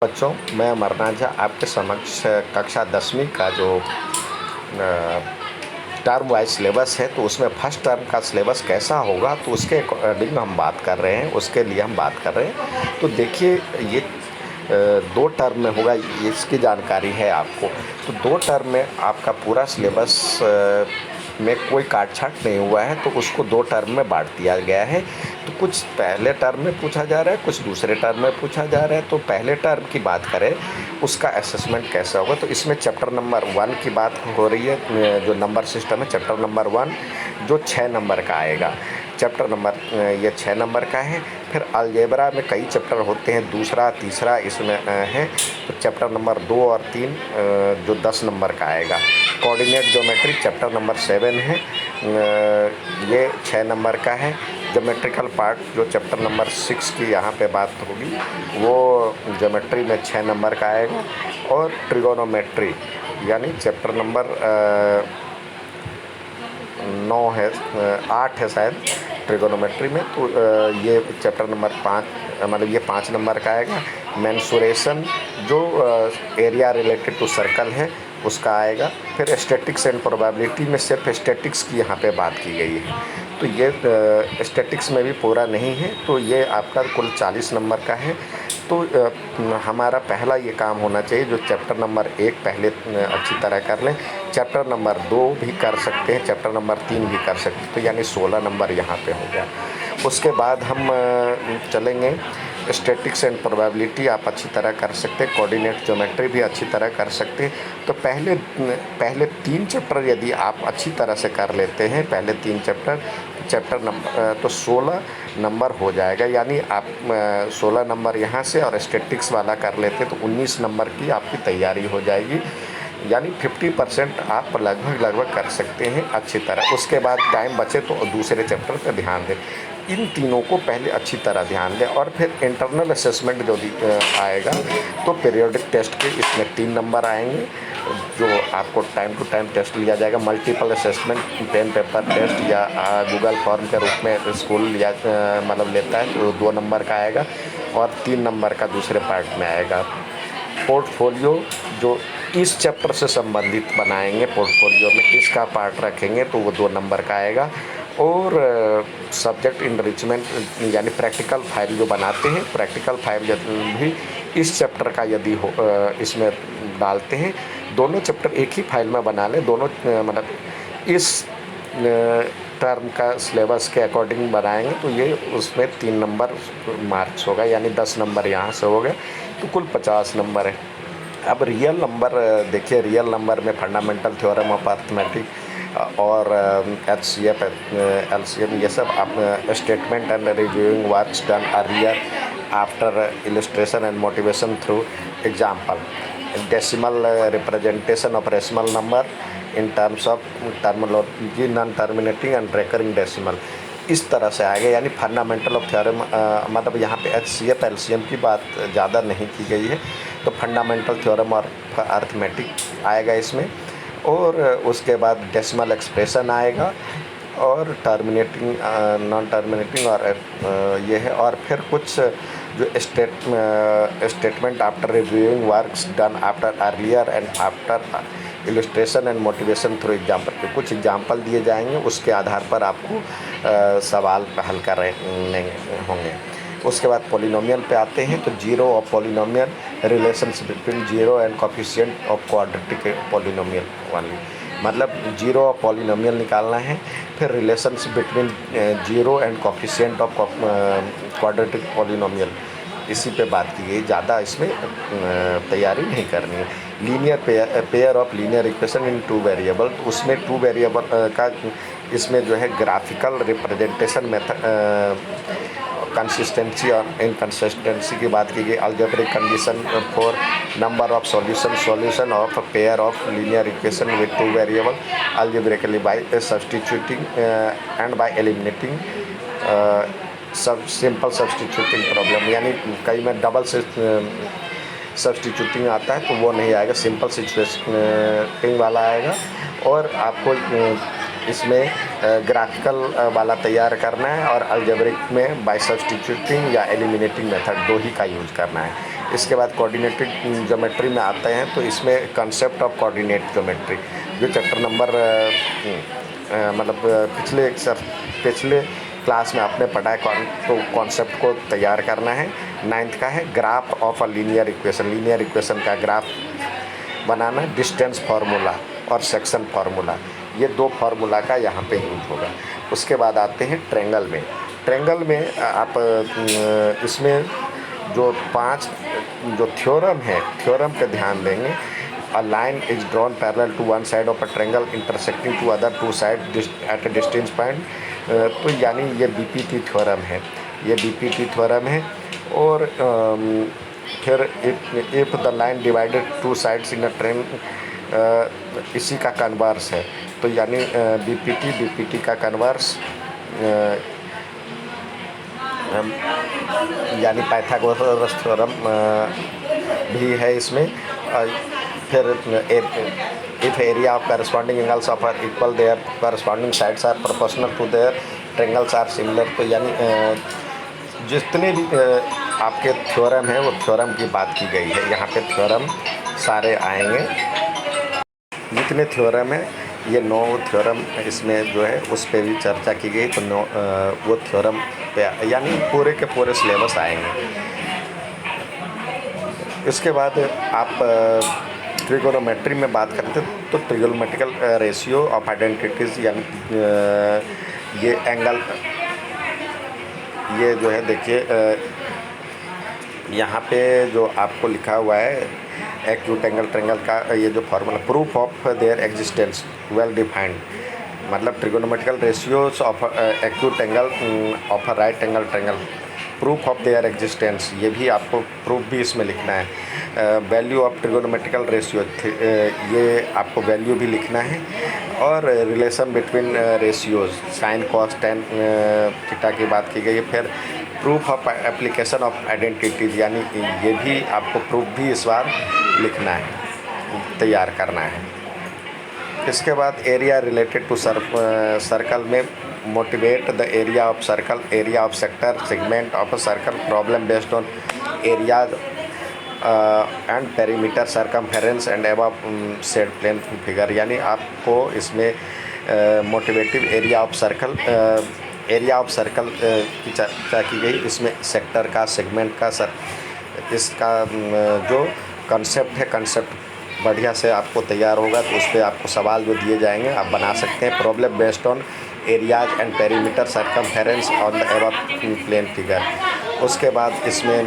बच्चों, मैं अमरनाथ झा आपके समक्ष कक्षा 10वीं का जो टर्म वाइज सिलेबस है तो उसमें फर्स्ट टर्म का सिलेबस कैसा होगा तो उसके अकॉर्डिंग हम बात कर रहे हैं, उसके लिए हम बात कर रहे हैं। तो देखिए, ये 2 टर्म में होगा, इसकी जानकारी है आपको। तो 2 टर्म में आपका पूरा सिलेबस में कोई काट-छाँट नहीं हुआ है, तो उसको 2 टर्म में बाँट दिया गया है। तो कुछ पहले टर्म में पूछा जा रहा है, कुछ दूसरे टर्म में पूछा जा रहा है। तो पहले टर्म की बात करें, उसका असेसमेंट कैसा होगा, तो इसमें चैप्टर नंबर 1 की बात हो रही है। जो नंबर सिस्टम है, चैप्टर नंबर 1 जो 6 नंबर का आएगा। चैप्टर नंबर ये 6 नंबर का है। फिर अलजेब्रा में कई चैप्टर होते हैं, दूसरा तीसरा इसमें है। तो चैप्टर नंबर 2 और 3 जो 10 नंबर का आएगा। कोऑर्डिनेट ज्योमेट्री चैप्टर नंबर 7 है, ये 6 नंबर का है। ज्योमेट्रिकल पार्ट जो चैप्टर नंबर 6 की यहाँ पे बात होगी, वो ज्योमेट्री में 6 नंबर का आएगा। और ट्रिगोनोमेट्री यानी चैप्टर नंबर 9 है, 8 है शायद ट्रिगोनोमेट्री में। तो ये चैप्टर नंबर 5, मतलब ये 5 नंबर का आएगा। मेंसुरेशन जो एरिया रिलेटेड टू सर्कल है उसका आएगा। फिर स्टैटिक्स एंड प्रोबेबिलिटी में सिर्फ स्टैटिक्स की यहाँ पे बात की गई है, तो ये स्टैटिक्स में भी पूरा नहीं है। तो ये आपका कुल 40 नंबर का है। तो हमारा पहला ये काम होना चाहिए, जो चैप्टर नंबर 1 पहले अच्छी तरह कर लें, चैप्टर नंबर 2 भी कर सकते हैं, चैप्टर नंबर 3 भी कर सकते हैं। तो यानी 16 नंबर यहाँ पे हो गया। उसके बाद हम चलेंगे स्टैटिक्स एंड प्रोबेबिलिटी आप अच्छी तरह कर सकते हैं, कोऑर्डिनेट ज्योमेट्री भी अच्छी तरह कर सकते हैं। तो पहले 3 चैप्टर यदि आप अच्छी तरह से कर लेते हैं, पहले 3 चैप्टर नंबर तो 16 नंबर हो जाएगा। यानी आप 16 नंबर यहाँ से और स्टैटिक्स वाला कर लेते तो 19 नंबर की आपकी तैयारी हो जाएगी। यानी 50% आप लगभग कर सकते हैं अच्छी तरह। उसके बाद टाइम बचे तो दूसरे चैप्टर पर ध्यान दें। इन तीनों को पहले अच्छी तरह ध्यान दें। और फिर इंटरनल असेसमेंट जो आएगा, तो पीरियोडिक टेस्ट के इसमें 3 नंबर आएंगे, जो आपको टाइम टू टाइम टेस्ट लिया जाएगा। Multiple assessment pen paper test या गूगल फॉर्म के रूप में स्कूल लिया मतलब लेता है, तो 2 नंबर का आएगा। और 3 नंबर का दूसरे पार्ट में आएगा। पोर्टफोलियो जो इस चैप्टर से संबंधित बनाएंगे, पोर्टफोलियो में इसका पार्ट रखेंगे, तो वो 2 नंबर का आएगा। और सब्जेक्ट इनरिचमेंट यानी प्रैक्टिकल फाइल जो बनाते हैं, प्रैक्टिकल फाइल भी इस चैप्टर का यदि इसमें डालते हैं, दोनों चैप्टर एक ही फाइल में बना लें, दोनों मतलब इस टर्म का सिलेबस के अकॉर्डिंग बनाएंगे, तो ये उसमें 3 नंबर मार्क्स होगा, यानी 10 नंबर यहाँ से हो गए, तो कुल 50 नंबर है। अब रियल नंबर देखिए, रियल नंबर में फंडामेंटल थ्योरम ऑफ अर्थमेटिक और HCF LCM ये सब आप statement and reviewing works done earlier after illustration and motivation through example, decimal representation of rational number in terms of terminology non terminating and recurring decimal, इस तरह से आएगा। यानी fundamental of theorem मतलब यहाँ पे HCF LCM की बात ज़्यादा नहीं की गई है, तो फंडामेंटल थ्योरम और अर्थमेटिक आएगा इसमें। और उसके बाद डेसिमल एक्सप्रेशन आएगा, और टर्मिनेटिंग नॉन टर्मिनेटिंग और ये है। और फिर कुछ जो statement after reviewing works done after earlier and after illustration and motivation through example के कुछ एग्जाम्पल दिए जाएंगे, उसके आधार पर आपको सवाल हल करने होंगे। उसके बाद पॉलिनोमियल पे आते हैं, तो zero of polynomial, relations between zero and coefficient of quadratic polynomial वाली, मतलब जीरो ऑफ पॉलिनोमियल निकालना है। फिर relations between zero and coefficient of quadratic polynomial, इसी पे बात की गई, ज़्यादा इसमें तैयारी नहीं करनी है। Linear pair of linear equation in 2 variable, तो उसमें 2 वेरिएबल का इसमें जो है ग्राफिकल रिप्रेजेंटेशन मेथड, कंसिस्टेंसी और इनकंसिस्टेंसी की बात की गई। Algebraic condition for number of solution of pair of linear equation with 2 variable algebraically bye substituting and bye eliminating simple substituting problem, यानी कई में डबल से सब्स्टिट्यूटिंग आता है, तो वो नहीं आएगा, सिंपल सब्स्टिट्यूटिंग वाला आएगा। और आपको इसमें ग्राफिकल वाला तैयार करना है, और अलजेब्रिक में बाय सब्स्टिट्यूटिंग या एलिमिनेटिंग मेथड 2 ही का यूज़ करना है। इसके बाद कोऑर्डिनेटेड ज्योमेट्री में आते हैं तो इसमें कंसेप्ट ऑफ कोऑर्डिनेट ज्योमेट्री जो चैप्टर नंबर मतलब पिछले क्लास में आपने पढ़ा है तो कॉन्सेप्ट को तैयार करना है। 9th का है graph of a linear equation का ग्राफ बनाना, डिस्टेंस फार्मूला और सेक्शन फार्मूला, ये 2 फार्मूला का यहाँ पे यूज होगा। उसके बाद आते हैं ट्रेंगल में आप इसमें जो 5 जो थ्योरम पे ध्यान देंगे। A line is drawn parallel to one side of a triangle intersecting to other 2 sides at a distance point। तो यानी ये बीपीटी थ्योरम है। और फिर if the line divided 2 sides in a train इसी का कन्वर्स है। तो यानी बीपीटी का कन्वर्स यानी पाइथागोरस थ्योरम भी है इसमें। फिर if area of corresponding angles of are equal their corresponding sides are proportional to their triangles are similar. तो यानी जितने भी आपके थ्योरम है वो थ्योरम की बात की गई है। यहाँ पे थ्योरम सारे आएंगे, जितने थ्योरम है ये 9 थ्योरम इसमें जो है उस पर भी चर्चा की गई। तो वो थ्योरम पे यानी पूरे के पूरे सिलेबस आएंगे। इसके बाद आप ट्रिगोनोमेट्री में बात करते तो ट्रिगोनोमेट्रिकल रेशियो ऑफ आइडेंटिटीज़ यानी ये एंगल ये जो है देखिए यहाँ पे जो आपको लिखा हुआ है एक्यूट एंगल ट्रायंगल का ये जो formula proof of their existence well defined, मतलब trigonometrical ratios of acute angle of a right angle triangle, proof of their existence, ये भी आपको प्रूफ भी इसमें लिखना है। वैल्यू ऑफ ट्रिगोनोमेट्रिकल रेशियो ये आपको वैल्यू भी लिखना है। और relation between ratios sine cos tan theta की बात की गई है। फिर proof of application of identities यानी ये भी आपको प्रूफ भी इस बार लिखना है, तैयार करना है। इसके बाद एरिया रिलेटेड टू सर्कल में motivate the area of circle, area of sector, segment of a circle, problem based on area and perimeter, circumference and above said plane figure. यानी आपको इसमें मोटिवेटिव एरिया ऑफ सर्कल की चर्चा की गई। इसमें sector का, सेगमेंट का, इसका जो कंसेप्ट बढ़िया से आपको तैयार होगा तो उस पर आपको सवाल जो दिए जाएंगे आप बना सकते हैं। Problem based on areas and perimeter, circumference on the above plane figure. उसके बाद इसमें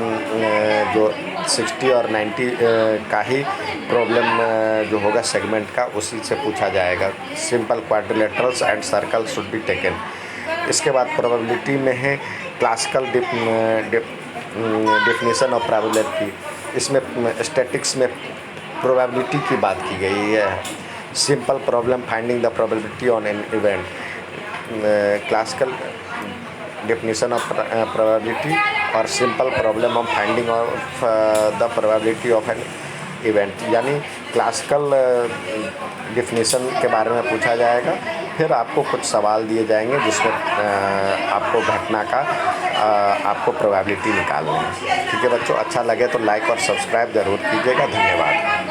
जो 60 और 90 का ही प्रॉब्लम जो होगा सेगमेंट का उसी से पूछा जाएगा। Simple quadrilaterals and circle should be taken. इसके बाद प्रोबेबिलिटी में है क्लासिकल डेफिनेशन ऑफ प्रोबेबिलिटी। इसमें स्टैटिक्स में प्रोबेबिलिटी की बात की गई है। Simple problem finding the probability on an event, classical definition of probability और simple problem of finding of the probability of an event. यानी क्लासिकल डेफिनेशन के बारे में पूछा जाएगा। फिर आपको कुछ सवाल दिए जाएंगे जिसमें आपको घटना का आपको प्रोबेबिलिटी निकालनी है। ठीक है बच्चों, अच्छा लगे तो लाइक और सब्सक्राइब ज़रूर कीजिएगा। धन्यवाद।